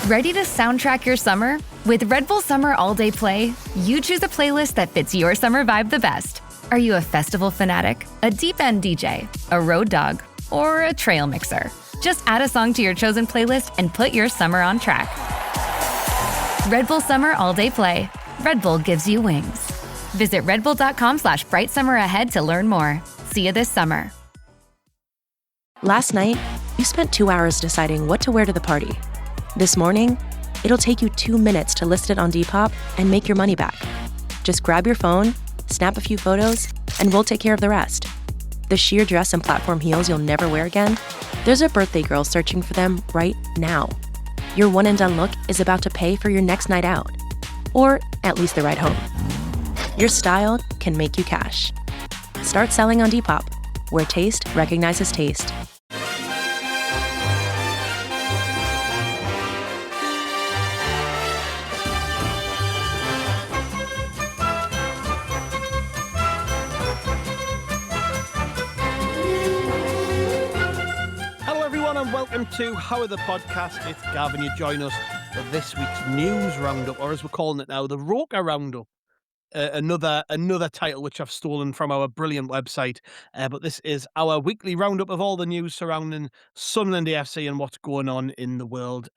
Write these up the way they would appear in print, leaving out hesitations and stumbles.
Ready to soundtrack your summer? With Red Bull Summer All Day Play, you choose a playlist that fits your summer vibe the best. Are you a festival fanatic, a deep end DJ, a road dog, or a trail mixer? Just add a song to your chosen playlist and put your summer on track. Red Bull Summer All Day Play. Red Bull gives you wings. Visit redbull.com/brightsummer ahead to learn more. See you this summer. Last night, you spent 2 hours deciding what to wear to the party. This morning, it'll take you 2 minutes to list it on Depop and make your money back. Just grab your phone, snap a few photos, and we'll take care of the rest. The sheer dress and platform heels you'll never wear again? There's a birthday girl searching for them right now. Your one and done look is about to pay for your next night out. Or at least the ride home. Your style can make you cash. Start selling on Depop, where taste recognizes taste. Welcome to Haway The Podcast. It's Gavin. You join us for this week's news roundup, or as we're calling it now, the Roker Roundup. Another title which I've stolen from our brilliant website. But this is our weekly roundup of all the news surrounding Sunderland AFC and what's going on in the world.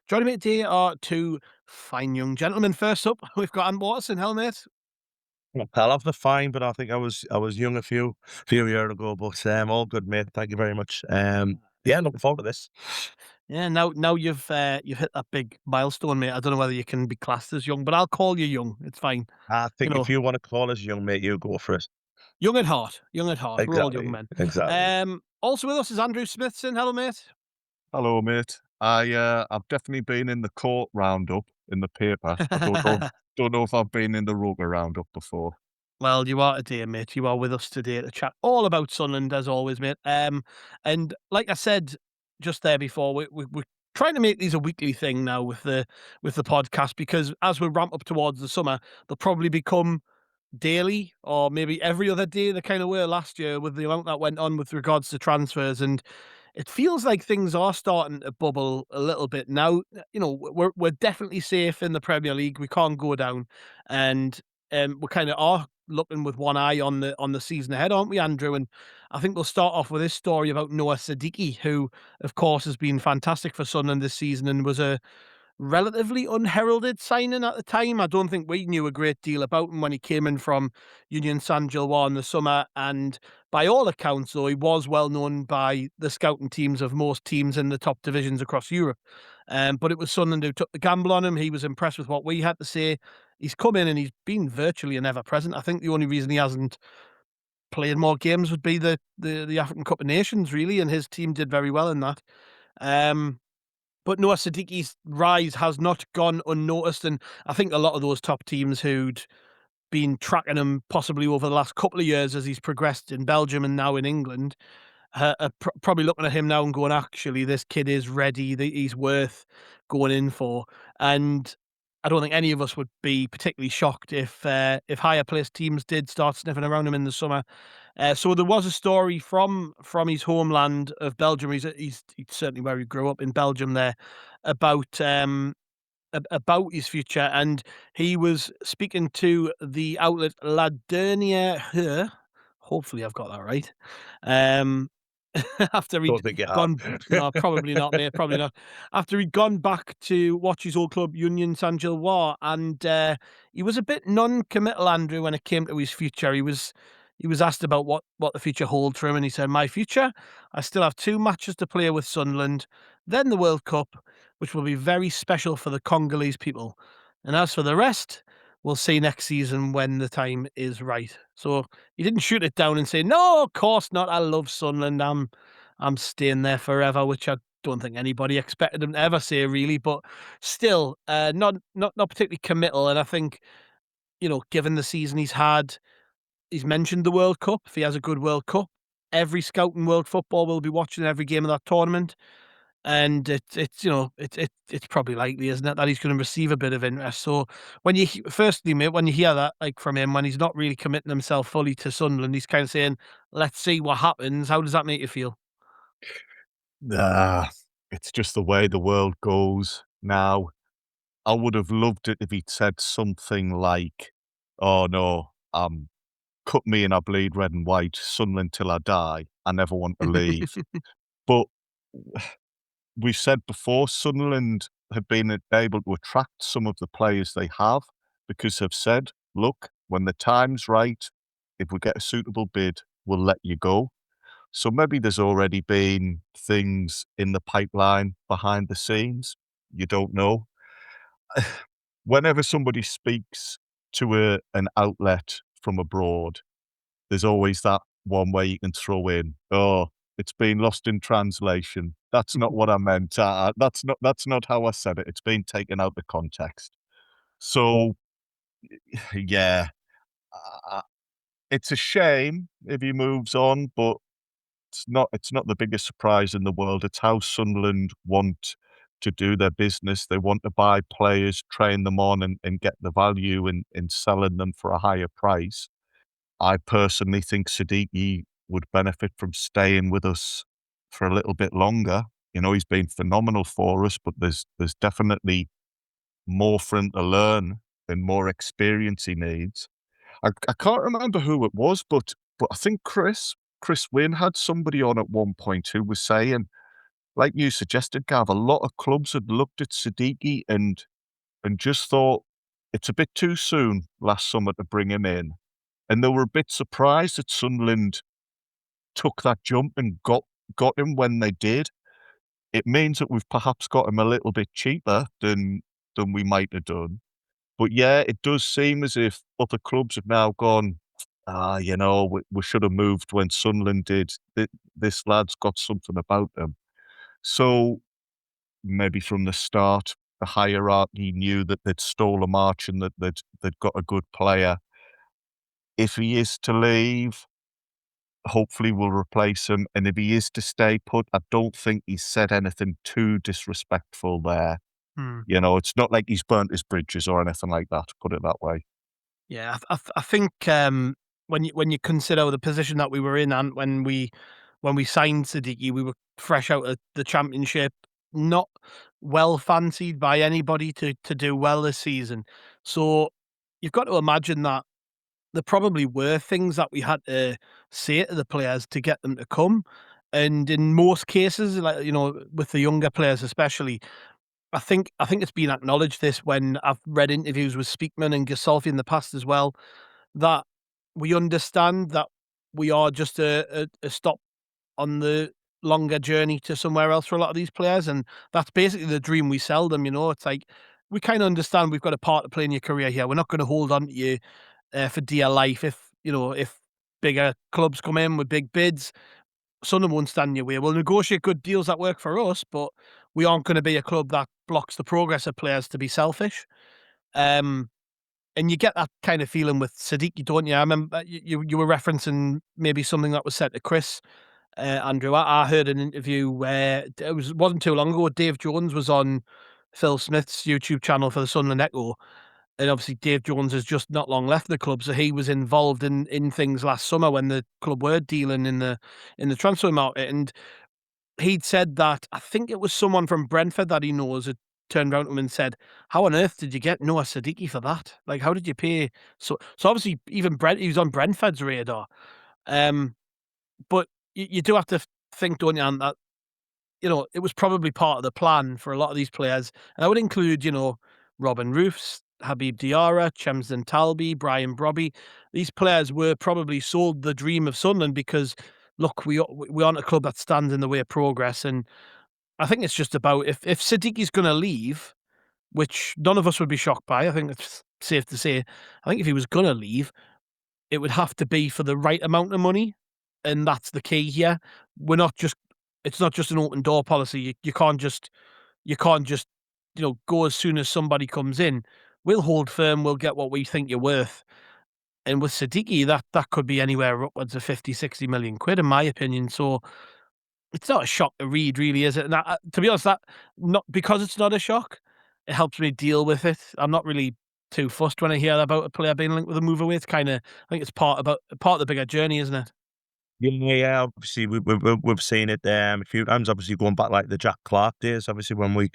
Joining me today are two fine young gentlemen. First up, we've got Ant Watson. Hello, mate. I'll have the fine, but I think I was young a few years ago. But all good, mate. Thank you very much. Yeah, looking forward to this. Yeah, now you've hit that big milestone, mate. I don't know whether you can be classed as young, but I'll call you young. It's fine. I think if you want to call us young, mate, you go for it. Young at heart. Exactly. We're all young men. Exactly. Also with us is Andrew Smithson. Hello, mate. Hello, mate. I've definitely been in the court roundup in the paper. I don't know if I've been in the Roker Roundup before. Well, you are today, mate. You are with us today to chat all about Sunderland, as always, mate. And like I said just there before, we're trying to make these a weekly thing now with the podcast, because as we ramp up towards the summer, they'll probably become daily or maybe every other day. They kind of were last year with the amount that went on with regards to transfers, and it feels like things are starting to bubble a little bit now. You know, we're definitely safe in the Premier League. We can't go down, and we kind of are looking with one eye on the season ahead, aren't we, Andrew? And I think we'll start off with this story about Noah Sadiki, who, of course, has been fantastic for Sunderland this season and was a relatively unheralded signing at the time. I don't think we knew a great deal about him when he came in from Union Saint-Gilloise in the summer, and by all accounts, though, he was well known by the scouting teams of most teams in the top divisions across Europe. But it was Sunderland who took the gamble on him. He was impressed with what we had to say. He's come in and he's been virtually an ever-present. I think the only reason he hasn't played more games would be the African Cup of Nations, really, and his team did very well in that. But Noah Sadiki's rise has not gone unnoticed, and I think a lot of those top teams who'd been tracking him possibly over the last couple of years as he's progressed in Belgium and now in England are probably looking at him now and going, actually, this kid is ready, he's worth going in for. And I don't think any of us would be particularly shocked if higher placed teams did start sniffing around him in the summer. So there was a story from his homeland of Belgium. He's certainly where he grew up in Belgium there, about his future, and he was speaking to the outlet La Dernière. Hopefully, I've got that right. After he'd gone, no, probably not, mate, probably not. After he'd gone back to watch his old club, Union Saint-Gilloise, and he was a bit non-committal, Andrew, when it came to his future. He was asked about what the future holds for him, and he said, "My future, I still have 2 matches to play with Sunderland, then the World Cup, which will be very special for the Congolese people. And as for the rest, we'll see next season when the time is right." So he didn't shoot it down and say, "No, of course not. I love Sunderland. I'm staying there forever," which I don't think anybody expected him to ever say, really. But still, not particularly committal. And I think, you know, given the season he's had, he's mentioned the World Cup. If he has a good World Cup, every scout in world football will be watching every game of that tournament. And it's probably likely, isn't it, that he's going to receive a bit of interest. So when you hear that, like, from him, when he's not really committing himself fully to Sunderland, he's kind of saying, "Let's see what happens." How does that make you feel? It's just the way the world goes. Now, I would have loved it if he'd said something like, "Oh no, cut me and I bleed red and white, Sunderland till I die. I never want to leave." But we've said before, Sunderland have been able to attract some of the players they have because they've said, "Look, when the time's right, if we get a suitable bid, we'll let you go." So maybe there's already been things in the pipeline behind the scenes. You don't know. Whenever somebody speaks to an outlet from abroad, there's always that one way you can throw in, "Oh, it's been lost in translation. That's not what I meant. That's not how I said it. It's been taken out of context." So, yeah, uh, it's a shame if he moves on, but it's not the biggest surprise in the world. It's how Sunderland want to do their business. They want to buy players, train them on, and get the value in selling them for a higher price. I personally think Sadiki would benefit from staying with us for a little bit longer. You know, he's been phenomenal for us, but there's definitely more for him to learn and more experience he needs. I can't remember who it was, but I think Chris Wynn had somebody on at one point who was saying, like you suggested, Gav, a lot of clubs had looked at Sadiki and just thought it's a bit too soon last summer to bring him in. And they were a bit surprised that Sunderland took that jump and got him when they did. It means that we've perhaps got him a little bit cheaper than we might have done. But yeah, it does seem as if other clubs have now gone, you know, we should have moved when Sunderland did. This lad's got something about him. So maybe from the start, the hierarchy knew that they'd stole a march and that they'd got a good player. If he is to leave, hopefully we'll replace him. And if he is to stay put, I don't think he's said anything too disrespectful there. Hmm. You know, it's not like he's burnt his bridges or anything like that, put it that way. Yeah, I think when you consider the position that we were in, and when we signed Sadiki, we were fresh out of the Championship, not well fancied by anybody to do well this season. So you've got to imagine that there probably were things that we had to say to the players to get them to come. And in most cases, like, you know, with the younger players especially, I think it's been acknowledged this when I've read interviews with Speakman and Gasolfi in the past as well, that we understand that we are just a stop on the longer journey to somewhere else for a lot of these players, and that's basically the dream we sell them. You know, it's like we kind of understand we've got a part to play in your career here. We're not going to hold on to you for dear life. If you know, if bigger clubs come in with big bids, Sunderland won't stand in your way. We'll negotiate good deals that work for us, but we aren't going to be a club that blocks the progress of players to be selfish. And you get that kind of feeling with Sadiki, don't you? I remember you were referencing maybe something that was said to Chris, Andrew. I heard an interview where wasn't too long ago. Dave Jones was on Phil Smith's YouTube channel for the Sunderland Echo. And obviously Dave Jones has just not long left the club, so he was involved in things last summer when the club were dealing in the transfer market. And he'd said that, I think it was someone from Brentford that he knows had turned around to him and said, "How on earth did you get Noah Sadiki for that? Like, how did you pay?" So obviously even he was on Brentford's radar. But you do have to think, don't you, Ant, that, you know, it was probably part of the plan for a lot of these players. And I would include, you know, Robin Roofs, Habib Diarra, Chemsden Talby, Brian Brobby. These players were probably sold the dream of Sunderland because, look, we aren't a club that stands in the way of progress. And I think it's just about, if Sadiki's going to leave, which none of us would be shocked by, I think it's safe to say, I think if he was going to leave, it would have to be for the right amount of money. And that's the key here. It's not just an open door policy. You can't just, you know, go as soon as somebody comes in. We'll hold firm. We'll get what we think you're worth. And with Sadiki, that could be anywhere upwards of 50, 60 million quid, in my opinion. So it's not a shock to read, really, is it? And to be honest, that not because it's not a shock, it helps me deal with it. I'm not really too fussed when I hear about a player being linked with a move away. It's kind of, I think it's part of the bigger journey, isn't it? Yeah, obviously we've seen it a few times. Obviously going back like the Jack Clark days. Obviously when we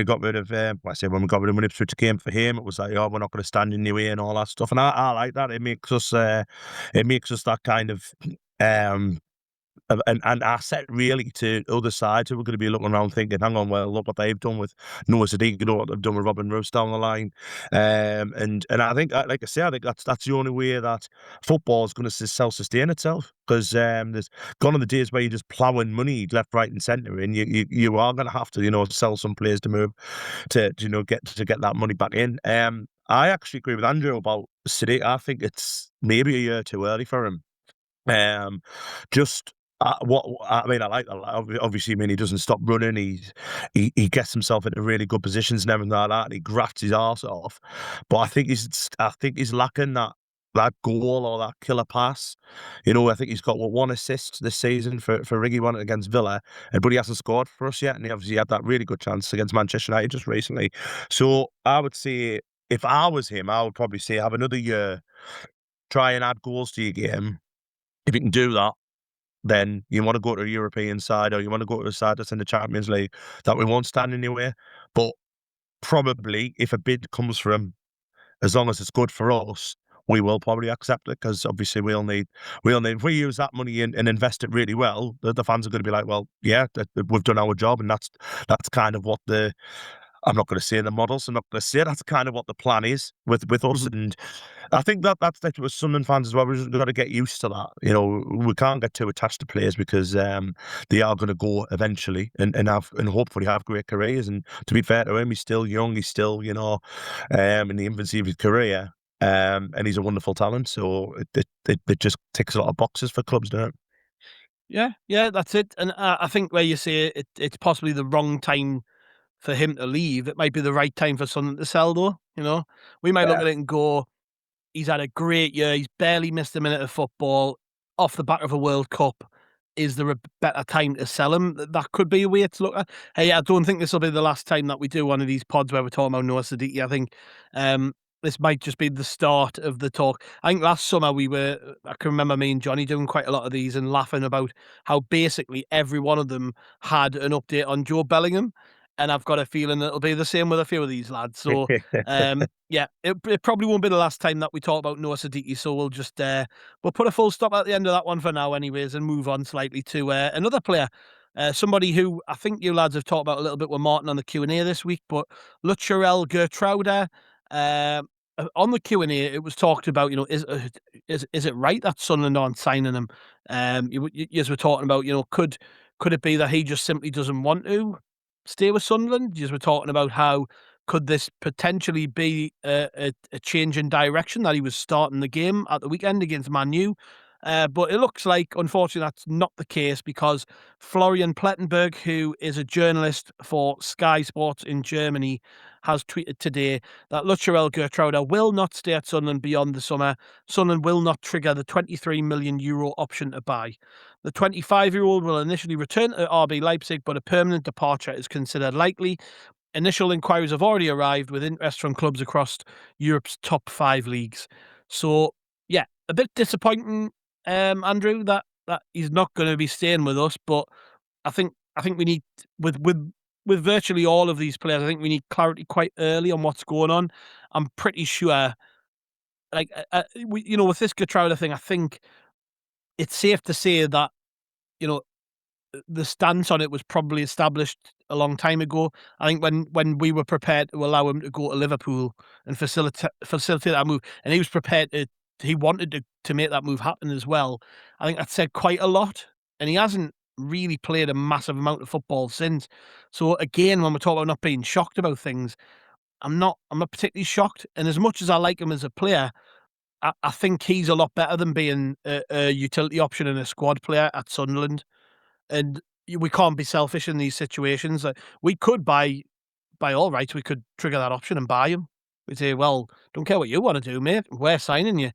got rid of when we got rid of when Ipswich came for him, it was like, oh, we're not going to stand in your way and all that stuff. And I like that. It makes us that kind of um an asset really to other sides who are going to be looking around thinking, hang on, well, look what they've done with Noah Sadiki, you know what they've done with Robin Roos down the line. And I think, like I say, I think that's the only way that football is going to self-sustain itself, because there's gone are the days where you're just ploughing money left, right and centre, and you are going to have to, sell some players to move to get that money back in. I actually agree with Andrew about Sadiki. I think it's maybe a year too early for him. Just what I mean, I like obviously. I mean, he doesn't stop running. He gets himself into really good positions and everything like that, and he grafts his arse off. But I think he's lacking that goal or that killer pass. I think he's got one assist this season for Riggy, one against Villa, but he hasn't scored for us yet. And he obviously had that really good chance against Manchester United just recently. So I would say, if I was him, I would probably say have another year, try and add goals to your game. If you can do that, then you want to go to a European side, or you want to go to a side that's in the Champions League that we won't stand in your way. But probably, if a bid comes for him, as long as it's good for us, we will probably accept it, because obviously we'll need if we use that money and invest it really well, the fans are going to be like, well, yeah, we've done our job, and that's kind of what I'm not going to say the models. I'm not going to say that's kind of what the plan is with us. And I think that's with Sunderland fans as well. We've got to get used to that. We can't get too attached to players, because they are going to go eventually and hopefully have great careers. And to be fair to him, he's still young. He's still, in the infancy of his career. And he's a wonderful talent. So it just ticks a lot of boxes for clubs, doesn't it? Yeah, that's it. And I think where you say it's possibly the wrong time for him to leave, it might be the right time for Sunderland to sell, though. We might look at it and go, he's had a great year. He's barely missed a minute of football off the back of a World Cup. Is there a better time to sell him? That could be a way to look at. Hey, I don't think this will be the last time that we do one of these pods where we're talking about Noah Sadiki. I think this might just be the start of the talk. I think last summer I can remember me and Johnny doing quite a lot of these and laughing about how basically every one of them had an update on Joe Bellingham. And I've got a feeling it'll be the same with a few of these lads. So, yeah, it probably won't be the last time that we talk about Noah Sadiki. So we'll just we'll put a full stop at the end of that one for now, anyways, and move on slightly to another player, somebody who I think you lads have talked about a little bit with Martin on the Q&A this week. But Lutsharel Geertruida, on the Q&A, it was talked about, is it right that Sunderland aren't signing him? You were talking about, could it be that he just simply doesn't want to stay with Sunderland? You were talking about how could this potentially be a change in direction, that he was starting the game at the weekend against Man U. But it looks like, unfortunately, that's not the case, because Florian Plettenberg, who is a journalist for Sky Sports in Germany, has tweeted today that Lutsharel Geertruida will not stay at Sunderland beyond the summer. Sunderland will not trigger the €23 million option to buy. The 25-year-old will initially return to RB Leipzig, but a permanent departure is considered likely. Initial inquiries have already arrived, with interest from clubs across Europe's top 5 leagues. So, yeah, a bit disappointing, Andrew, that he's not going to be staying with us. But I think we need, with virtually all of these players, I think we need clarity quite early on what's going on. I'm pretty sure, with this Geertruida thing, I think it's safe to say that, the stance on it was probably established a long time ago. I think when we were prepared to allow him to go to Liverpool and facilitate that move, and he wanted to make that move happen as well. I think that said quite a lot, and he hasn't really played a massive amount of football since. So again, when we're talking about not being shocked about things, I'm not particularly shocked. And as much as I like him as a player, I think he's a lot better than being a utility option and a squad player at Sunderland. And we can't be selfish in these situations. We could by all rights, we could trigger that option and buy him. We'd say, well, don't care what you want to do, mate. We're signing you.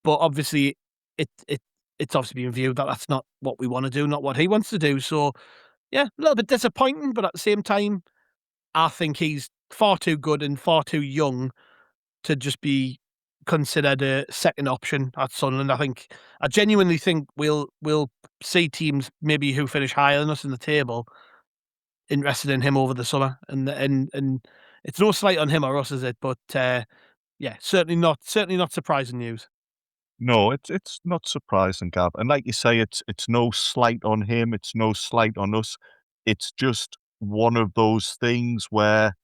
But obviously, it's obviously being viewed that that's not what we want to do, not what he wants to do. So, yeah, a little bit disappointing. But at the same time, I think he's far too good and far too young to just be considered a second option at Sunderland. I genuinely think we'll see teams maybe who finish higher than us in the table interested in him over the summer, and it's no slight on him or us, is it? But certainly not surprising news. No, it's not surprising, Gav. And like you say, it's no slight on him. It's no slight on us. It's just one of those things where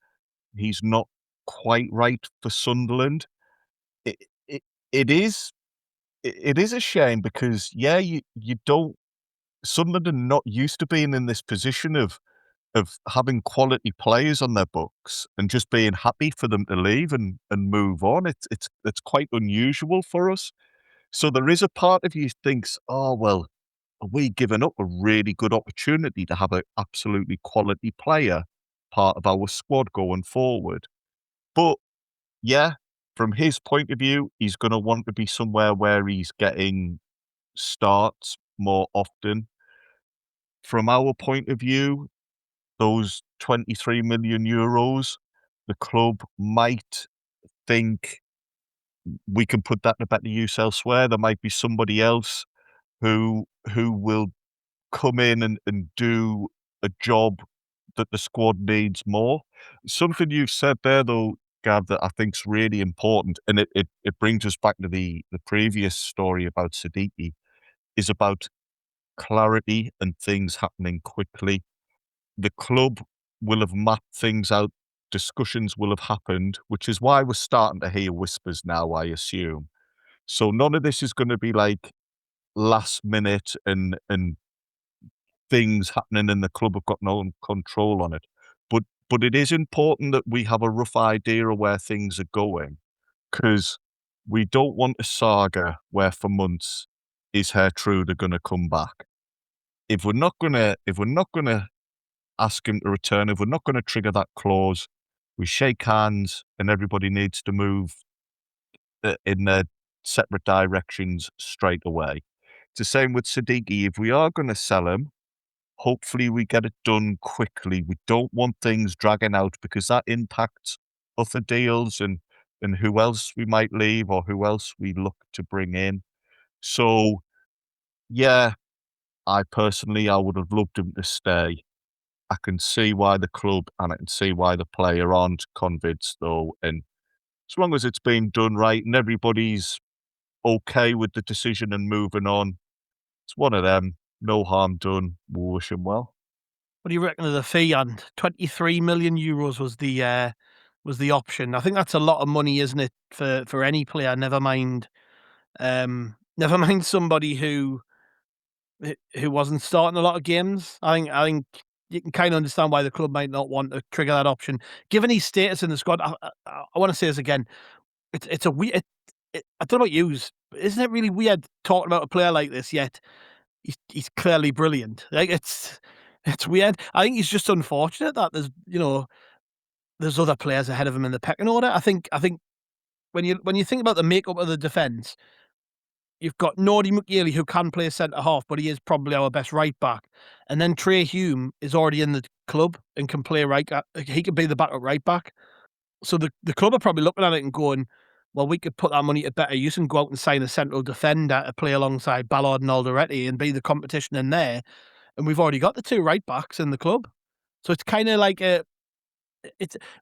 he's not quite right for Sunderland. It it, it is it is a shame because you don't Sunderland are not used to being in this position of having quality players on their books and just being happy for them to leave and move on. It's quite unusual for us. So there is a part of you thinks, oh well, are we giving up a really good opportunity to have an absolutely quality player part of our squad going forward? But yeah, from his point of view, he's going to want to be somewhere where he's getting starts more often. From our point of view, those 23 million euros, the club might think we can put that to better use elsewhere. There might be somebody else who will come in and do a job that the squad needs more. Something you said there, though, Gav, that I think is really important, and it brings us back to the previous story about Sadiki, is about clarity and things happening quickly. The club will have mapped things out, discussions will have happened, which is why we're starting to hear whispers now, I assume. So none of this is going to be like last minute and things happening and the club have got no control on it. But it is important that we have a rough idea of where things are going, because we don't want a saga where for months is Geertruida going to come back. If we're not gonna ask him to return, if we're not going to trigger that clause, we shake hands and everybody needs to move in their separate directions straight away. It's the same with Sadiki. If we are going to sell him, hopefully we get it done quickly. We don't want things dragging out because that impacts other deals and who else we might leave or who else we look to bring in. So, yeah, I would have loved him to stay. I can see why the club and I can see why the player aren't convinced, though. And as long as it's been done right and everybody's okay with the decision and moving on, it's one of them. No harm done. We'll wish him well. What do you reckon of the fee? And 23 million euros was the option. I think that's a lot of money, isn't it, for any player? Never mind somebody who wasn't starting a lot of games. I think you can kind of understand why the club might not want to trigger that option, given his status in the squad. I want to say this again. It's a weird. I don't know about you, but isn't it really weird talking about a player like this? Yet he's clearly brilliant. Like it's weird. I think he's just unfortunate that there's other players ahead of him in the pecking order. I think when you think about the makeup of the defence, you've got Nordy McGeely, who can play centre half, but he is probably our best right back. And then Trey Hume is already in the club and can play he could be the backup right back. So the club are probably looking at it and going, well, we could put that money to better use and go out and sign a central defender to play alongside Ballard and Alderete and be the competition in there. And we've already got the two right backs in the club. So it's kind of like when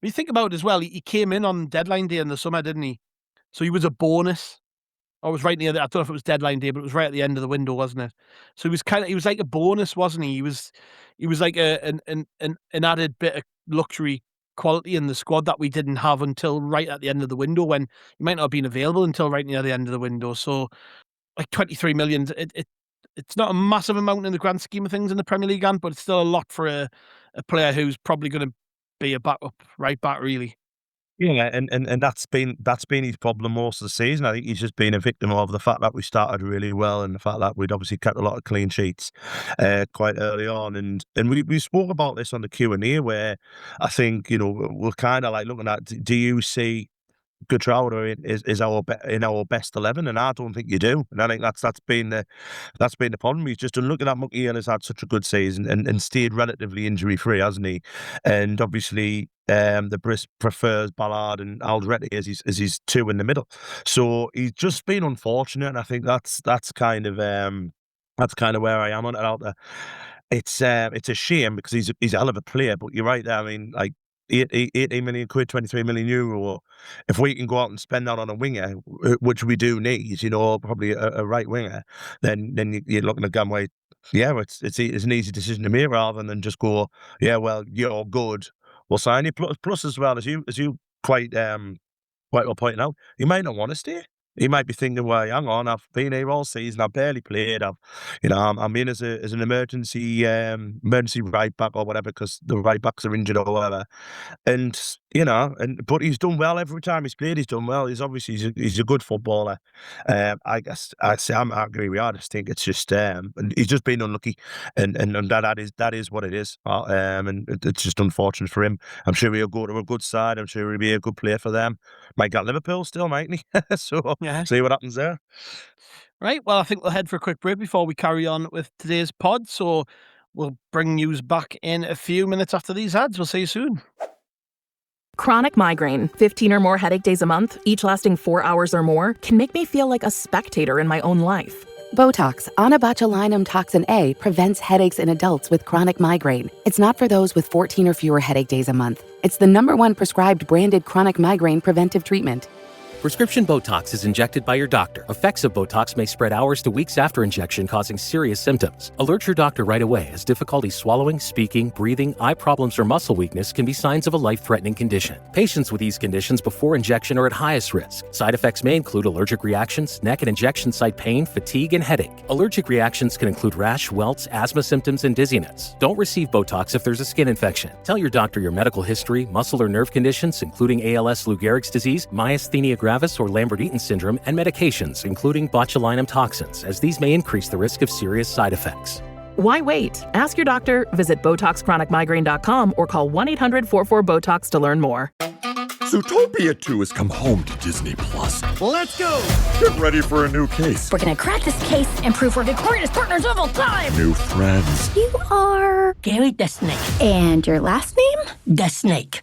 you think about it as well, he came in on deadline day in the summer, didn't he? So he was a bonus. I was right near I don't know if it was deadline day, but it was right at the end of the window, wasn't it? So he was like a bonus, wasn't he? He was like an added bit of luxury quality in the squad that we didn't have until right at the end of the window, when he might not have been available until right near the end of the window. So like 23 million, it's not a massive amount in the grand scheme of things in the Premier League, but it's still a lot for a player who's probably going to be a backup right back, really. Yeah, and that's been his problem most of the season. I think he's just been a victim of the fact that we started really well and the fact that we'd obviously kept a lot of clean sheets quite early on. And we spoke about this on the Q&A, where I think, we're kind of like looking at, do you see Geertruida is in our best 11? And I don't think you do. And I think that's been the problem. He's just looking at McGeely has had such a good season and stayed relatively injury free, hasn't he? And obviously the Brisk prefers Ballard and Alderete as his two in the middle. So he's just been unfortunate, and I think that's kind of where I am on it out there. It's a shame because he's a hell of a player, but you're right there. I mean, like 18 million quid, 23 million euro. If we can go out and spend that on a winger, which we do need, probably a right winger, then you're looking at Gamway. Yeah, it's an easy decision to make rather than just go, yeah, well, you're good, we'll sign you. Plus as well, as you quite well pointing out, you might not want to stay. He might be thinking, well, hang on, I've been here all season, I've barely played, I'm in as an emergency right back or whatever because the right backs are injured or whatever, but he's done well every time he's played. He's done well. He's obviously he's a good footballer. I guess I agree with you. I just think it's just and he's just been unlucky, and that is what it is. And it's just unfortunate for him. I'm sure he'll go to a good side. I'm sure he'll be a good player for them. Might get Liverpool still, mightn't he? So Yeah. See what happens there. Right, well, I think we'll head for a quick break before we carry on with today's pod. So we'll bring news back in a few minutes after these ads. We'll see you soon. Chronic migraine, 15 or more headache days a month, each lasting 4 hours or more, can make me feel like a spectator in my own life. Botox, onabotulinum toxin A, prevents headaches in adults with chronic migraine. It's not for those with 14 or fewer headache days a month. It's the #1 prescribed branded chronic migraine preventive treatment. Prescription Botox is injected by your doctor. Effects of Botox may spread hours to weeks after injection, causing serious symptoms. Alert your doctor right away, as difficulty swallowing, speaking, breathing, eye problems, or muscle weakness can be signs of a life-threatening condition. Patients with these conditions before injection are at highest risk. Side effects may include allergic reactions, neck and injection site pain, fatigue, and headache. Allergic reactions can include rash, welts, asthma symptoms, and dizziness. Don't receive Botox if there's a skin infection. Tell your doctor your medical history, muscle or nerve conditions, including ALS, Lou Gehrig's disease, myasthenia gravis, or Lambert-Eaton syndrome, and medications, including botulinum toxins, as these may increase the risk of serious side effects. Why wait? Ask your doctor, visit BotoxChronicMigraine.com, or call 1-800-44-BOTOX to learn more. Zootopia 2 has come home to Disney+. Let's go! Get ready for a new case. We're gonna crack this case and prove we're the greatest partners of all time! New friends. You are... Gary the Snake. And your last name? The Snake.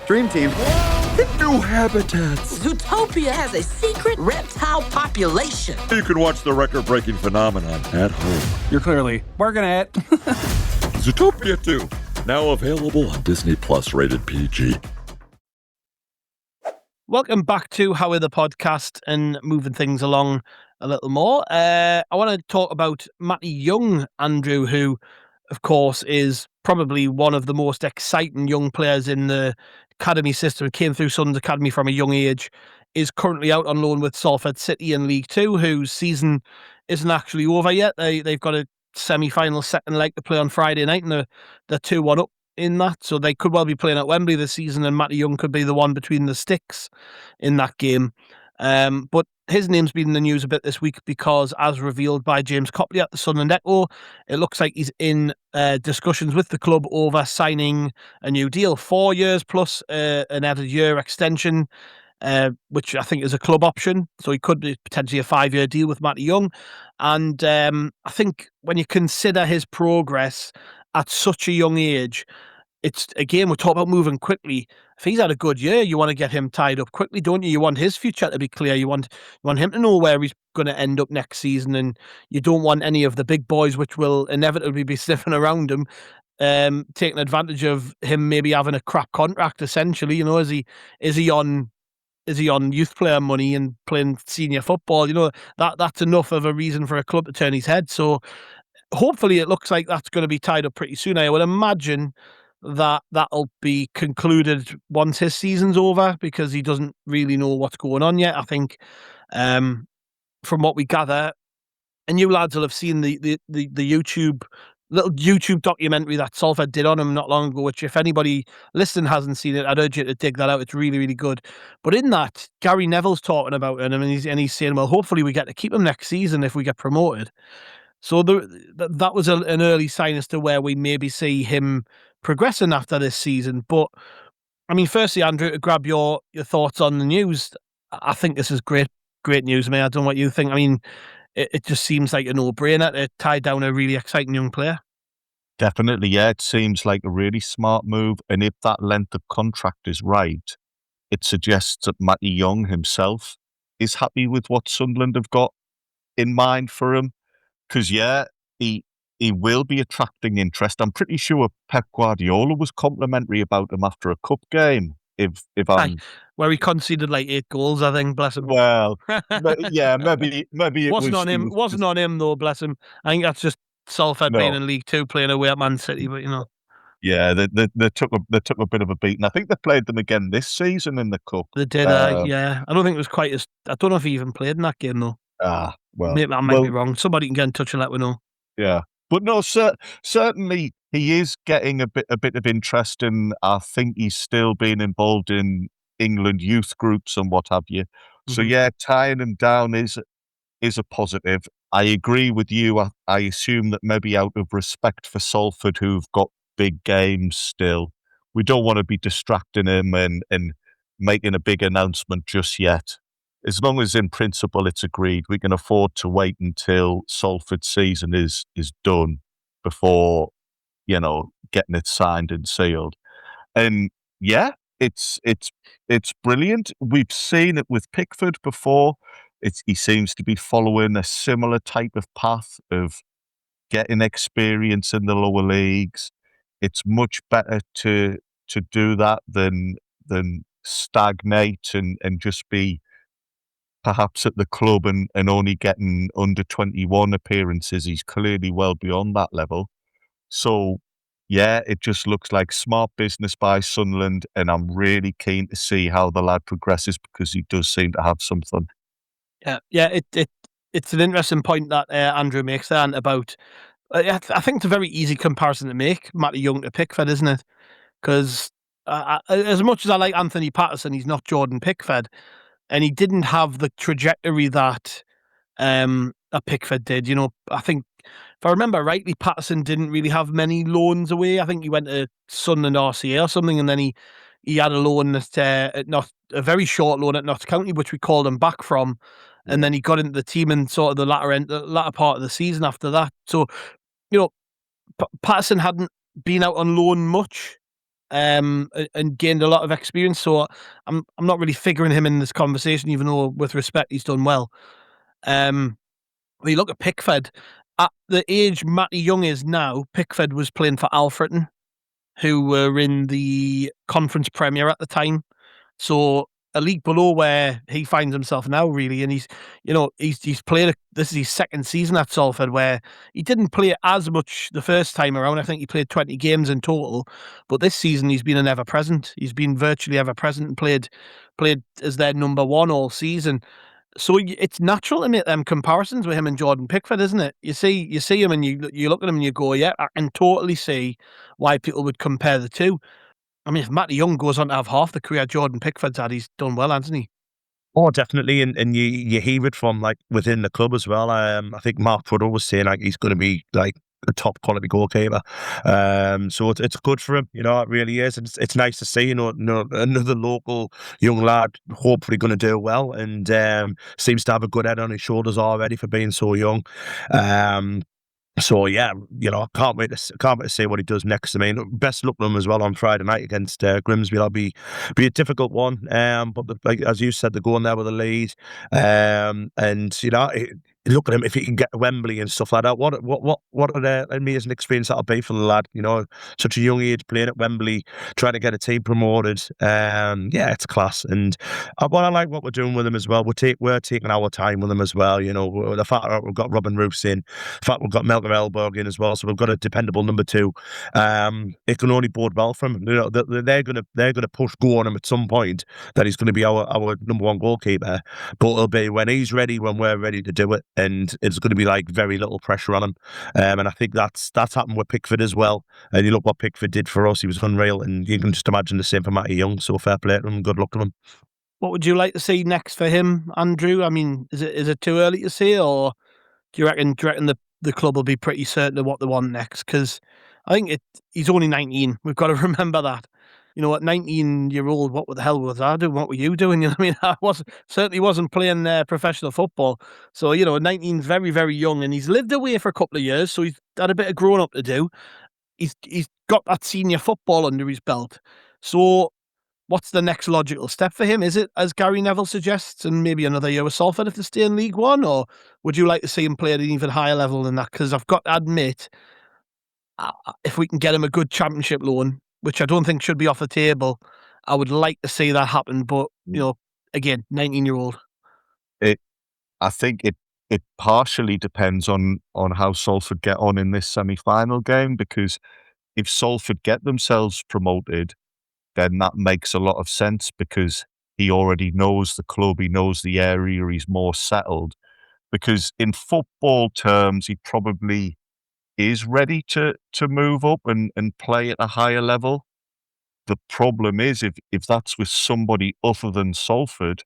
Dream Team. New habitats. Zootopia has a secret reptile population. You can watch the record-breaking phenomenon at home. You're clearly working at Zootopia 2, now available on Disney Plus, rated PG. Welcome back to Haway The Podcast and moving things along a little more. I want to talk about Matty Young, Andrew, who, of course, is probably one of the most exciting young players in the academy system. Came through Sunderland Academy from a young age, is currently out on loan with Salford City in League Two, whose season isn't actually over yet. They've got a semi-final second leg to play on Friday night, and they're 2-1 up in that, so they could well be playing at Wembley this season, and Matty Young could be the one between the sticks in that game. But his name's been in the news a bit this week because, as revealed by James Copley at the Sunderland Echo, it looks like he's in discussions with the club over signing a new deal, 4 years plus an added year extension, which I think is a club option. So he could be potentially a 5-year deal with Matty Young. And I think when you consider his progress at such a young age, it's, again, we're talking about moving quickly. If he's had a good year, you want to get him tied up quickly, don't you? You want his future to be clear. You want him to know where he's going to end up next season, and you don't want any of the big boys, which will inevitably be sniffing around him, taking advantage of him maybe having a crap contract, essentially. Is he on youth player money and playing senior football? That's enough of a reason for a club to turn his head. So hopefully it looks like that's going to be tied up pretty soon. I would imagine that'll be concluded once his season's over, because he doesn't really know what's going on yet. I think from what we gather, and you lads will have seen the little YouTube documentary that Salford did on him not long ago, which if anybody listening hasn't seen it, I'd urge you to dig that out. It's really, really good. But in that, Gary Neville's talking about him, and he's saying, well, hopefully we get to keep him next season if we get promoted. So that was an early sign as to where we maybe see him progressing after this season. But, I mean, firstly, Andrew, to grab your thoughts on the news, I think this is great news, mate. I don't know what you think. I mean, it just seems like a no-brainer to tie down a really exciting young player. Definitely, yeah. It seems like a really smart move. And if that length of contract is right, it suggests that Matty Young himself is happy with what Sunderland have got in mind for him. Because, yeah, he will be attracting interest. I'm pretty sure Pep Guardiola was complimentary about him after a cup game. If I'm where he conceded like 8 goals, I think, bless him. well, yeah, maybe it wasn't was on him. Wasn't just, on him though, bless him. I think that's just Salford being no. in League Two, playing away at Man City. But Yeah, they took a bit of a beating. I think they played them again this season in the cup. they did. Yeah, I don't think it was quite as. I don't know if he even played in that game though. Well, Maybe I might be wrong. Somebody can get in touch and let me know. Yeah, but no, certainly he is getting a bit of interest, and I think he's still being involved in England youth groups and what have you. So yeah, tying him down is a positive. I agree with you. I assume that maybe out of respect for Salford, who've got big games still, we don't want to be distracting him and making a big announcement just yet. As long as in principle it's agreed, we can afford to wait until Salford's season is done before, getting it signed and sealed. And yeah, it's brilliant. We've seen it with Pickford before. He seems to be following a similar type of path of getting experience in the lower leagues. It's much better to do that than stagnate and just be perhaps at the club and only getting under 21 appearances. He's clearly well beyond that level. So yeah, it just looks like smart business by Sunderland, and I'm really keen to see how the lad progresses because he does seem to have something. Yeah. It's an interesting point that Andrew makes there about. I think it's a very easy comparison to make, Matty Young to Pickford, isn't it? Because as much as I like Anthony Patterson, he's not Jordan Pickford, and he didn't have the trajectory that Pickford did. I think if I remember rightly, Patterson didn't really have many loans away. I think he went to Sunderland RCA or something, and then he had a loan at not a very short loan at Notts County, which we called him back from, and then he got into the team in sort of the latter part of the season after that. So Patterson hadn't been out on loan much, and gained a lot of experience. So I'm not really figuring him in this conversation, even though with respect he's done well. When you look at Pickford, at the age Matty Young is now, Pickford was playing for Alfreton, who were in the Conference Premier at the time. So a league below where he finds himself now, really. And he's played, this is his second season at Salford, where he didn't play as much the first time around. I think he played 20 games in total, but this season he's been an ever-present. He's been virtually ever-present and played as their number one all season. So it's natural to make them comparisons with him and Jordan Pickford, isn't it? You see him and you look at him and you go, yeah, I can totally see why people would compare the two. I mean, if Matty Young goes on to have half the career Jordan Pickford's had, he's done well, hasn't he? Oh, definitely, and you hear it from like within the club as well. I think Mark Pruddle was saying like he's going to be like a top quality goalkeeper. So it's good for him, it really is. It's nice to see, another local young lad hopefully going to do well, and seems to have a good head on his shoulders already for being so young. So yeah, I can't wait to see what he does next. I mean, best luck to him as well on Friday night against Grimsby. That'll be a difficult one. But like as you said, they're going there with a lead. And look at him if he can get to Wembley and stuff like that. What an amazing experience that'll be for the lad. Such a young age playing at Wembley, trying to get a team promoted. Yeah, it's class. And I like what we're doing with him as well. We're taking our time with him as well. The fact that we've got Robin Roos in, the fact we've got Melker Elberg in as well, so we've got a dependable number 2. It can only bode well for him. They're gonna push go on him at some point that he's going to be our number 1 goalkeeper, but it'll be when he's ready, when we're ready to do it. And it's going to be like very little pressure on him. And I think that's happened with Pickford as well. And you look what Pickford did for us, he was unreal. And you can just imagine the same for Matty Young. So fair play to him, good luck to him. What would you like to see next for him, Andrew? I mean, is it too early to say, or do you reckon the club will be pretty certain of what they want next? Because I think he's only 19. We've got to remember that. At 19-year-old, what the hell was I doing? What were you doing? I certainly wasn't playing professional football. So, 19's very, very young, and he's lived away for a couple of years, so he's had a bit of growing up to do. he's got that senior football under his belt. So what's the next logical step for him? Is it, as Gary Neville suggests, and maybe another year with Salford if they stay in League One, or would you like to see him play at an even higher level than that? Because I've got to admit, if we can get him a good Championship loan, which I don't think should be off the table, I would like to see that happen. But, again, 19-year-old. I think it partially depends on how Salford get on in this semi-final game, because if Salford get themselves promoted, then that makes a lot of sense because he already knows the club, he knows the area, he's more settled. Because in football terms, he probably is ready to move up and play at a higher level. The problem is if that's with somebody other than Salford,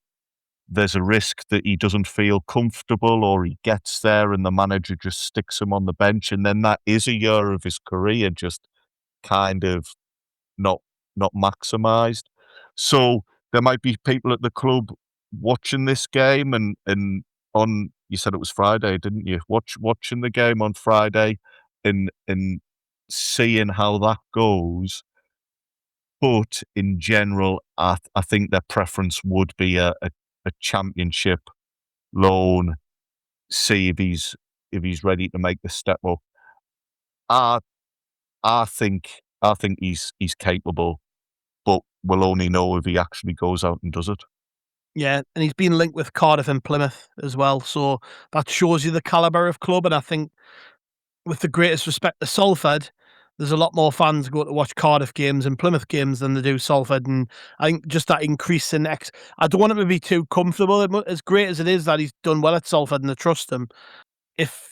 there's a risk that he doesn't feel comfortable, or he gets there and the manager just sticks him on the bench, and then that is a year of his career just kind of not maximised. So there might be people at the club watching this game and on, you said it was Friday, didn't you? Watching the game on Friday and seeing how that goes. But in general, I think their preference would be a Championship loan, see if he's ready to make the step up. I think he's capable, but we'll only know if he actually goes out and does it. Yeah, and he's been linked with Cardiff and Plymouth as well, so that shows you the calibre of club. And I think, with the greatest respect to Salford, there's a lot more fans go to watch Cardiff games and Plymouth games than they do Salford. And I think just that increase in I don't want him to be too comfortable. As great as it is that he's done well at Salford and they trust him, if,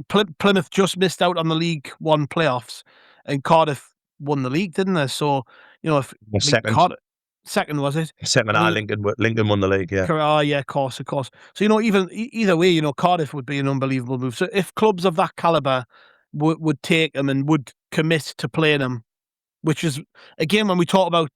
Plymouth just missed out on the League One playoffs and Cardiff won the league, didn't they? So, if second was it? Second, Lincoln won the league, yeah. Oh, yeah, of course. So, even either way, Cardiff would be an unbelievable move. So if clubs of that calibre would take them and would commit to playing them, which is, again, when we talk about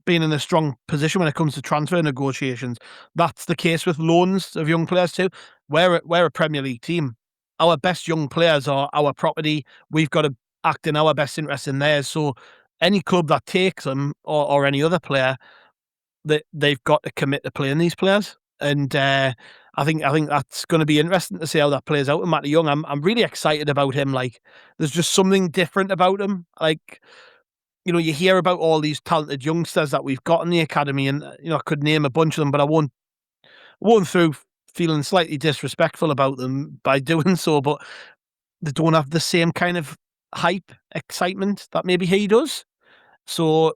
being in a strong position when it comes to transfer negotiations, that's the case with loans of young players too. We're a Premier League team. Our best young players are our property. We've got to act in our best interest in theirs. So any club that takes them, or any other player, they've got to commit to playing these players. And I think that's going to be interesting to see how that plays out with Matty Young. I'm really excited about him. Like, there's just something different about him. Like, you hear about all these talented youngsters that we've got in the academy, and I could name a bunch of them, but I won't through feeling slightly disrespectful about them by doing so. But they don't have the same kind of hype, excitement that maybe he does. So,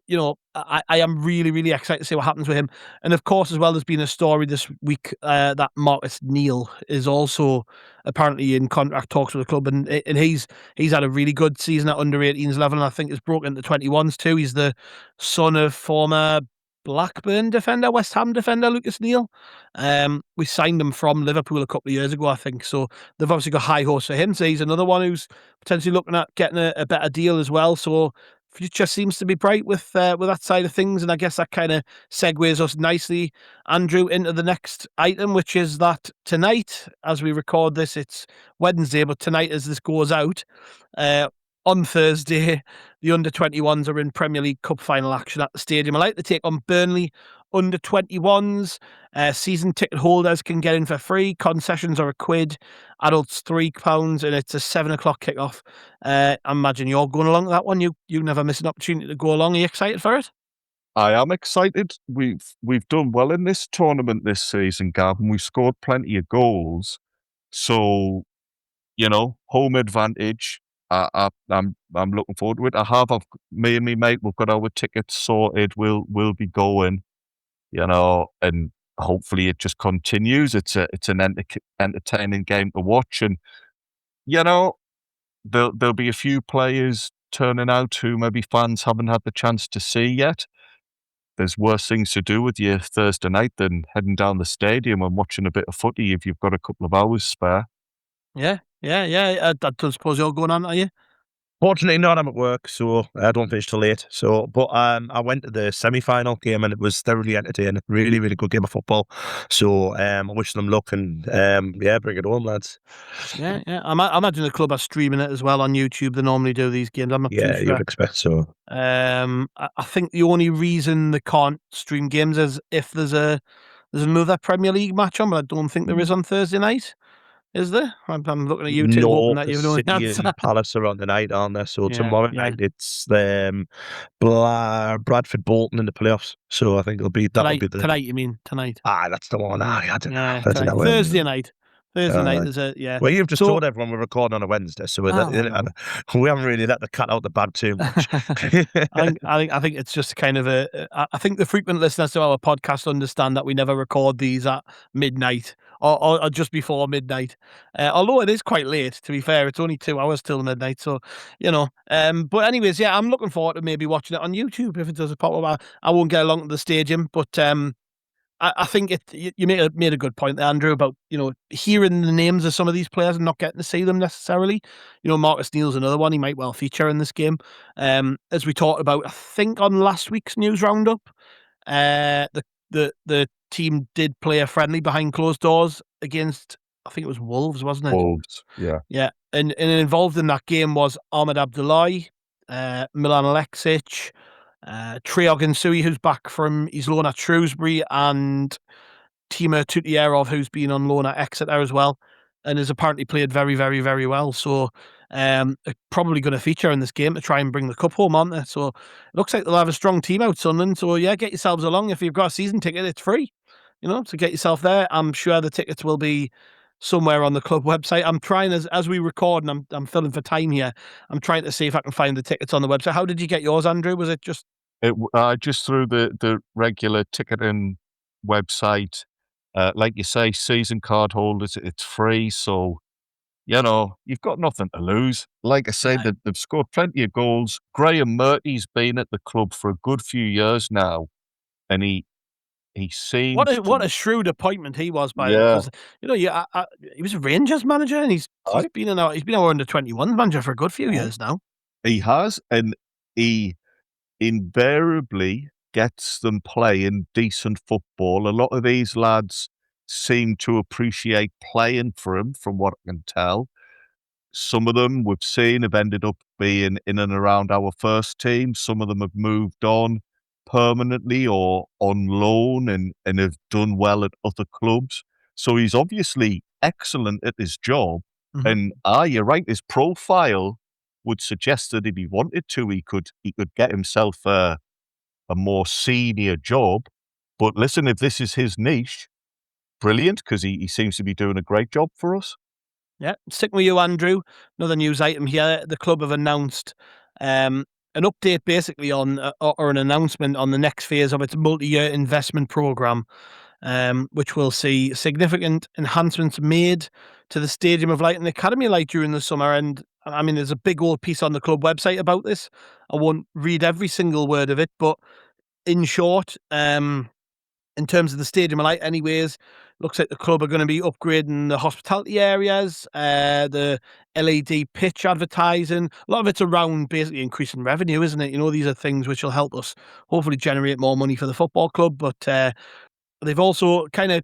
I am really, really excited to see what happens with him. And of course, as well, there's been a story this week that Marcus Neal is also apparently in contract talks with the club, and he's had a really good season at under-18s level, and I think has broken into 21s too. He's the son of former Blackburn defender, West Ham defender, Lucas Neal. We signed him from Liverpool a couple of years ago, I think. So they've obviously got high hopes for him. So he's another one who's potentially looking at getting a better deal as well. So future seems to be bright with that side of things. And I guess that kind of segues us nicely, Andrew, into the next item, which is that tonight, as we record this, it's Wednesday, but tonight as this goes out, on Thursday, the under-21s are in Premier League Cup final action at the Stadium of Light. They take on Burnley under-21s. Season ticket holders can get in for free. Concessions are £1, adults £3, and it's a 7 o'clock kickoff. I imagine you're going along to that one. You never miss an opportunity to go along. Are you excited for it? I am excited. We've done well in this tournament this season, Gav, and we've scored plenty of goals. So, home advantage. I'm looking forward to it. Me and me mate, we've got our tickets sorted. We'll be going, and hopefully it just continues. It's an entertaining game to watch, and there'll be a few players turning out who maybe fans haven't had the chance to see yet. There's worse things to do with your Thursday night than heading down the stadium and watching a bit of footy if you've got a couple of hours spare. Yeah. I don't suppose you're going on, are you? Fortunately not, I'm at work, so I don't finish till late. So, but I went to the semi-final game and it was thoroughly entertaining. Really, really good game of football. So, I wish them luck and bring it home, lads. Yeah. I imagine the club are streaming it as well on YouTube. They normally do these games. I'm not too sure. You'd expect so. I think the only reason they can't stream games is if there's another Premier League match on, but I don't think there is on Thursday night. Is there? I'm looking at YouTube, hoping that you know the City answer. and Palace are on the night, aren't they? So Yeah, tomorrow night it's Bradford Bolton in the playoffs. So I think that'll be the tonight. You mean tonight? That's the one. I don't know. I don't know. Thursday night. Thursday night. There's Well, you've just told everyone we're recording on a Wednesday, so we haven't really let the cat out the bag too much. I think it's just kind of I think the frequent listeners to our podcast understand that we never record these at midnight or just before midnight. Although it is quite late, to be fair, it's only 2 hours till midnight. So, but anyways, I'm looking forward to maybe watching it on YouTube if it does pop up. I won't get along to the stadium, but I think you made a good point there, Andrew, about hearing the names of some of these players and not getting to see them necessarily. Marcus Neal's another one; he might well feature in this game. As we talked about, I think on last week's news roundup, the team did play a friendly behind closed doors against, I think it was Wolves, wasn't it? Wolves, yeah. Yeah, and involved in that game was Ahmed Abdullahi, Milan Alexic, Treog Nsui, who's back from his loan at Shrewsbury, and Timur Tutierov, who's been on loan at Exeter as well, and has apparently played very, very, very well. So probably going to feature in this game to try and bring the cup home, aren't they? So it looks like they'll have a strong team out, Sunderland. So get yourselves along. If you've got a season ticket, it's free. So get yourself there. I'm sure the tickets will be somewhere on the club website. I'm trying as we record, and I'm filling for time here. I'm trying to see if I can find the tickets on the website. How did you get yours, Andrew? Was it just just through the regular ticketing website? Like you say, season card holders, it's free. So you've got nothing to lose. Like I say, they've scored plenty of goals. Graham Murty's been at the club for a good few years now, and he seems what a shrewd appointment he was by because he was a Rangers manager and he's been our under 21 manager for a good few years now. He has, and he invariably gets them playing decent football. A lot of these lads seem to appreciate playing for him, from what I can tell. Some of them we've seen have ended up being in and around our first team. Some of them have moved on permanently or on loan and have done well at other clubs. So he's obviously excellent at his job. Mm-hmm. And you're right, his profile would suggest that if he wanted to, he could get himself a more senior job. But listen, if this is his niche, brilliant, because he seems to be doing a great job for us. Yeah, sticking with you, Andrew. Another news item here. The club have announced an update basically on or an announcement on the next phase of its multi-year investment programme, which will see significant enhancements made to the Stadium of Light and Academy Light during the summer. And I mean, there's a big old piece on the club website about this. I won't read every single word of it, but in short, in terms of the Stadium of Light anyways, looks like the club are going to be upgrading the hospitality areas, the LED pitch advertising. A lot of it's around basically increasing revenue, isn't it? These are things which will help us hopefully generate more money for the football club, but they've also kind of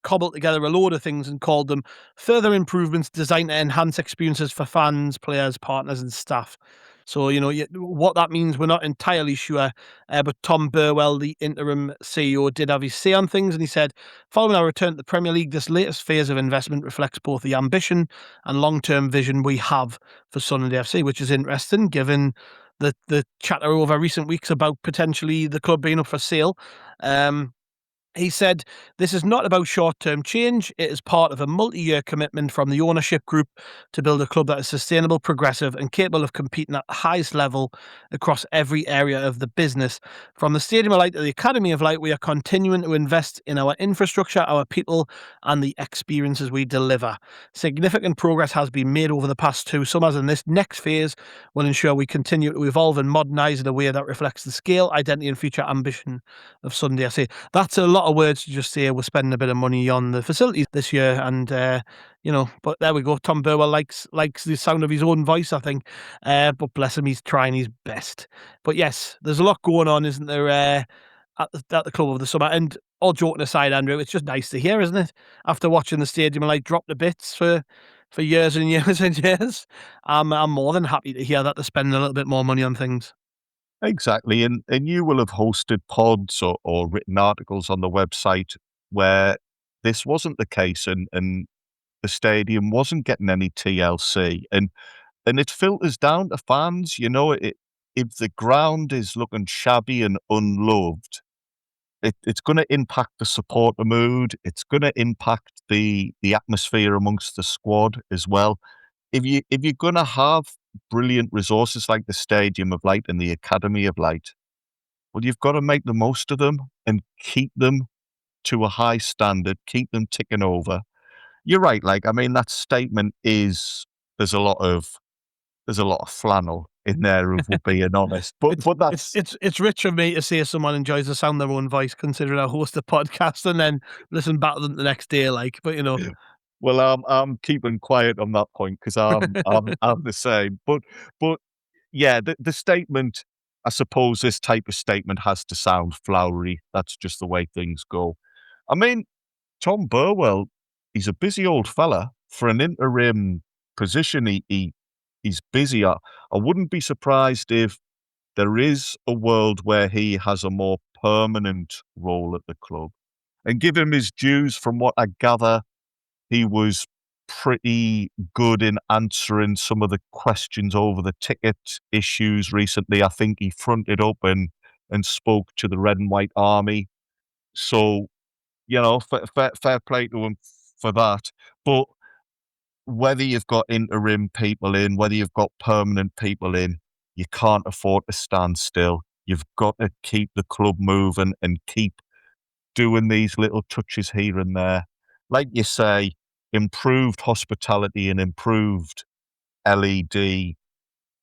cobbled together a load of things and called them further improvements designed to enhance experiences for fans, players, partners and staff. So, what that means, we're not entirely sure. But Tom Burwell, the interim CEO, did have his say on things. And he said, following our return to the Premier League, this latest phase of investment reflects both the ambition and long-term vision we have for Sunderland AFC, which is interesting given the chatter over recent weeks about potentially the club being up for sale. He said, this is not about short-term change. It is part of a multi-year commitment from the ownership group to build a club that is sustainable, progressive and capable of competing at the highest level across every area of the business. From the Stadium of Light to the Academy of Light, we are continuing to invest in our infrastructure, our people and the experiences we deliver. Significant progress has been made over the past 2 summers, and this next phase will ensure we continue to evolve and modernise in a way that reflects the scale, identity and future ambition of Sunday AFC. That's a lot lot of words to just say we're spending a bit of money on the facilities this year, and but there we go. Tom Burwell likes the sound of his own voice, I think. But bless him, he's trying his best. But yes, there's a lot going on, isn't there? At the club over the summer, and all joking aside, Andrew, it's just nice to hear, isn't it? After watching the stadium like drop to bits for years and years and years, I'm more than happy to hear that they're spending a little bit more money on things. Exactly. And you will have hosted pods or written articles on the website where this wasn't the case and the stadium wasn't getting any TLC. And it filters down to fans. If the ground is looking shabby and unloved, it's going to impact the supporter mood. It's going to impact the atmosphere amongst the squad as well. If you're going to have brilliant resources like the Stadium of Light and the Academy of Light, well, you've got to make the most of them and keep them to a high standard, keep them ticking over. You're right. That statement there's a lot of flannel in there, if we're being honest. But that's it's rich of me to say someone enjoys the sound of their own voice, considering I host a podcast and then listen back to them the next day. But well, I'm keeping quiet on that point because I'm the same. But yeah, the statement. I suppose this type of statement has to sound flowery. That's just the way things go. I mean, Tom Burwell, he's a busy old fella for an interim position. He's busy. I wouldn't be surprised if there is a world where he has a more permanent role at the club. And give him his dues, from what I gather, he was pretty good in answering some of the questions over the ticket issues recently. I think he fronted up and spoke to the Red and White Army. So, fair play to him for that. But whether you've got interim people in, whether you've got permanent people in, you can't afford to stand still. You've got to keep the club moving and keep doing these little touches here and there. Like you say, improved hospitality and improved LED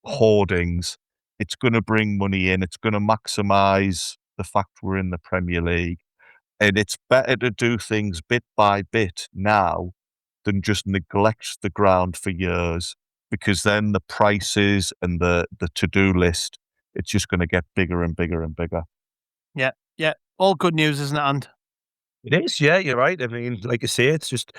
hoardings. It's going to bring money in. It's going to maximise the fact we're in the Premier League. And it's better to do things bit by bit now than just neglect the ground for years, because then the prices and the to-do list, it's just going to get bigger and bigger and bigger. Yeah. All good news, isn't it, And? It is, yeah, you're right. I mean, like you say, it's just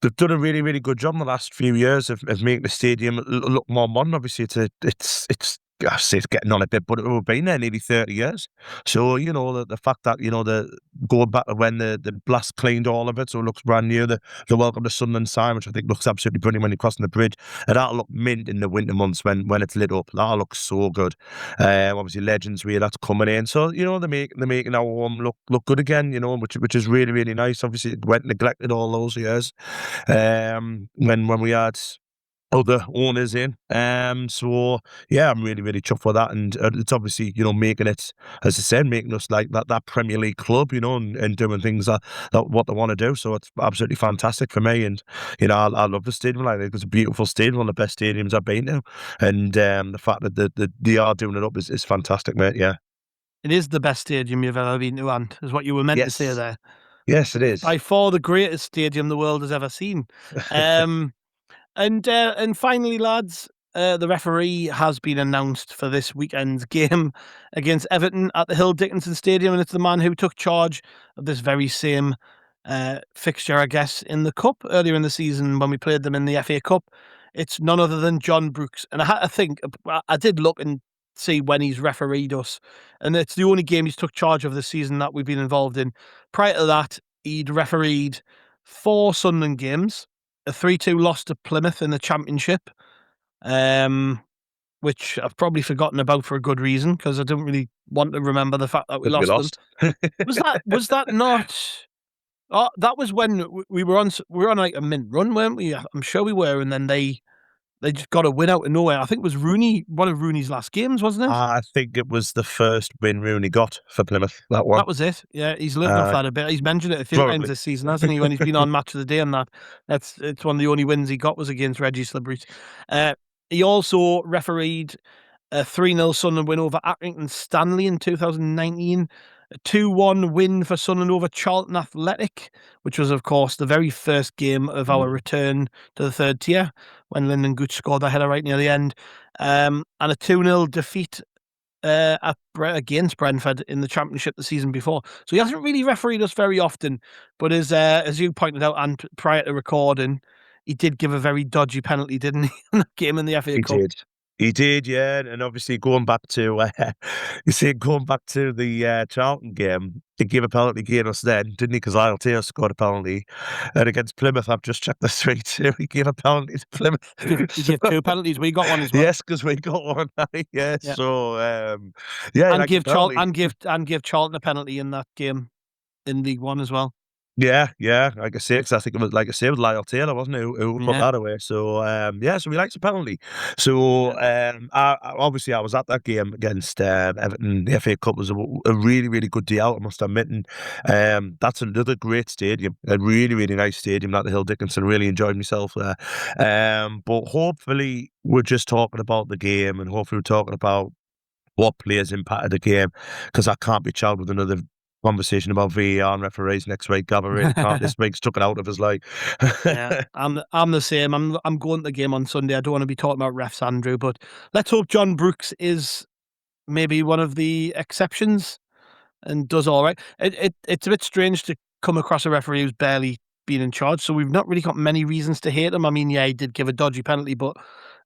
they've done a really, really good job in the last few years of making the stadium look more modern. Obviously, it's I say it's getting on a bit, but we've been there nearly 30 years. So, the fact that, the going back to when the blast cleaned all of it, so it looks brand new, the Welcome to Sunderland sign, which I think looks absolutely brilliant when you're crossing the bridge, and that'll look mint in the winter months when it's lit up. That'll look so good. Obviously, Legends Way, that's coming in. So, they're making our home look good again, which is really, really nice. Obviously, it went neglected all those years when we had other owners in. So yeah, I'm really, really chuffed for that. And it's obviously, making it, as I said, making us like that Premier League club, and doing things that what they want to do. So it's absolutely fantastic for me. And, I love the stadium. I think it's a beautiful stadium, one of the best stadiums I've been to. And the fact that they are doing it up is fantastic, mate. Yeah. It is the best stadium you've ever been to, and is what you were meant to say there. Yes, it is. By far the greatest stadium the world has ever seen. And finally, lads, the referee has been announced for this weekend's game against Everton at the Hill Dickinson Stadium, and it's the man who took charge of this very same fixture, I guess, in the Cup earlier in the season when we played them in the FA Cup. It's none other than John Brooks. And I had to think, I did look and see when he's refereed us, and it's the only game he's took charge of this season that we've been involved in. Prior to that, he'd refereed 4 Sunderland games, a 3-2 loss to Plymouth in the Championship, which I've probably forgotten about for a good reason, because I don't really want to remember the fact that we lost them. Was that not? Oh, that was when we were on like a mint run, weren't we? I'm sure we were, and then they just got a win out of nowhere. I think it was one of Rooney's last games, wasn't it? I think it was the first win Rooney got for Plymouth, that one. That was it. Yeah, he's learned off that a bit. He's mentioned it a few times this season, hasn't he, when he's been on Match of the Day and that. It's one of the only wins he got was against Reggie Slibbery. He also refereed a 3-0 Sunderland win over Accrington Stanley in 2019. A 2-1 win for Sunderland over Charlton Athletic, which was, of course, the very first game of our return to the third tier when Lyndon Gooch scored that header right near the end. And a 2-0 defeat against Brentford in the Championship the season before. So he hasn't really refereed us very often, but as you pointed out, and prior to recording, he did give a very dodgy penalty, didn't he, in that game in the FA Cup? He did, yeah. And obviously going back to the Charlton game, he gave a penalty against us then, didn't he? Because Lyle Taylor scored a penalty. And against Plymouth, I've just checked the 3-2. He gave a penalty to Plymouth. He gave 2 penalties. We got one as well. Yes, because we got one. Yeah. So, and like give Charlton a penalty in that game in League One as well. Yeah, like I say, because I think it was, like I say, with Lyle Taylor, wasn't it, who put that away? So, so we liked the penalty. So, obviously, I was at that game against Everton. The FA Cup was a really, really good day out, I must admit. And that's another great stadium, a really, really nice stadium, that the Hill Dickinson. Really enjoyed myself there. But hopefully, we're just talking about the game, and hopefully, we're talking about what players impacted the game, because I can't be challenged with another conversation about VAR and referees next week. This week's took it out of his life. Yeah, I'm the same. I'm going to the game on Sunday. I don't want to be talking about refs, Andrew, but let's hope John Brooks is maybe one of the exceptions and does all right. It's a bit strange to come across a referee who's barely been in charge, so we've not really got many reasons to hate him. I mean, yeah, he did give a dodgy penalty, but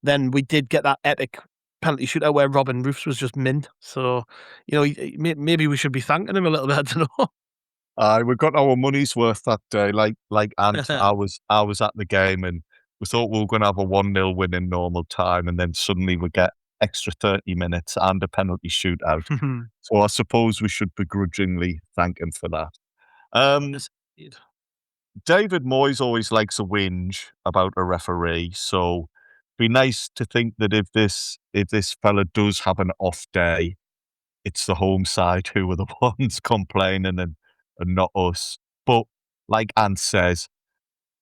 then we did get that epic penalty shootout where Robin Roofs was just mint. So, maybe we should be thanking him a little bit. I don't know. We got our money's worth that day. Like Ant, I was at the game, and we thought we were going to have a 1-0 win in normal time, and then suddenly we get extra 30 minutes and a penalty shootout. So I suppose we should begrudgingly thank him for that. David Moyes always likes a whinge about a referee, so be nice to think that if this fella does have an off day, it's the home side who are the ones complaining and not us. But like Ant says,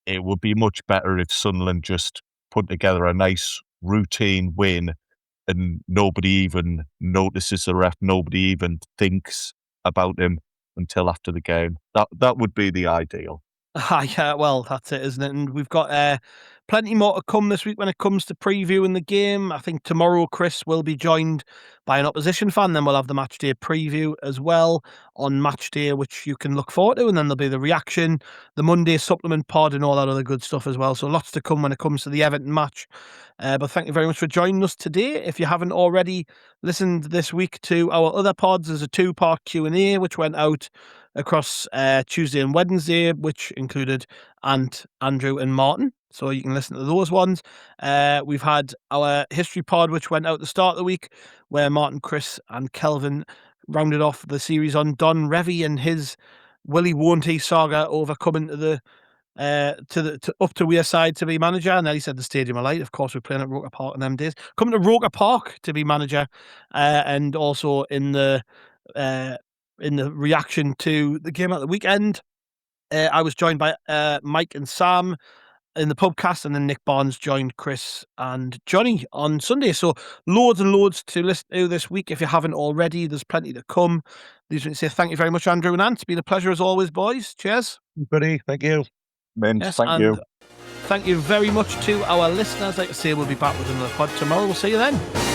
it would be much better if Sunderland just put together a nice routine win and nobody even notices the ref, nobody even thinks about him until after the game. That would be the ideal. Yeah, well, that's it, isn't it? And we've got plenty more to come this week when it comes to previewing the game. I think tomorrow Chris will be joined by an opposition fan. Then we'll have the match day preview as well on match day, which you can look forward to. And then there'll be the reaction, the Monday supplement pod, and all that other good stuff as well. So lots to come when it comes to the Everton match. But thank you very much for joining us today. If you haven't already listened this week to our other pods, there's a 2-part Q&A which went out across Tuesday and Wednesday, which included Ant, Andrew and Martin. So you can listen to those ones. We've had our history pod, which went out at the start of the week, where Martin, Chris and Kelvin rounded off the series on Don Revie and his Willie Won't He saga overcoming to the up to Wearside to be manager. And then he said the Stadium of Light. Of course, we're playing at Roker Park in them days. Coming to Roker Park to be manager, and also in the reaction to the game at the weekend, I was joined by Mike and Sam in the pubcast, and then Nick Barnes joined Chris and Johnny on Sunday. So loads and loads to listen to this week. If you haven't already, there's plenty to come. These want to say thank you very much, Andrew and Ant. It's been a pleasure as always, boys. Cheers. Buddy, thank you. Yes, thank you. Thank you very much to our listeners. Like I say, we'll be back with another pod tomorrow. We'll see you then.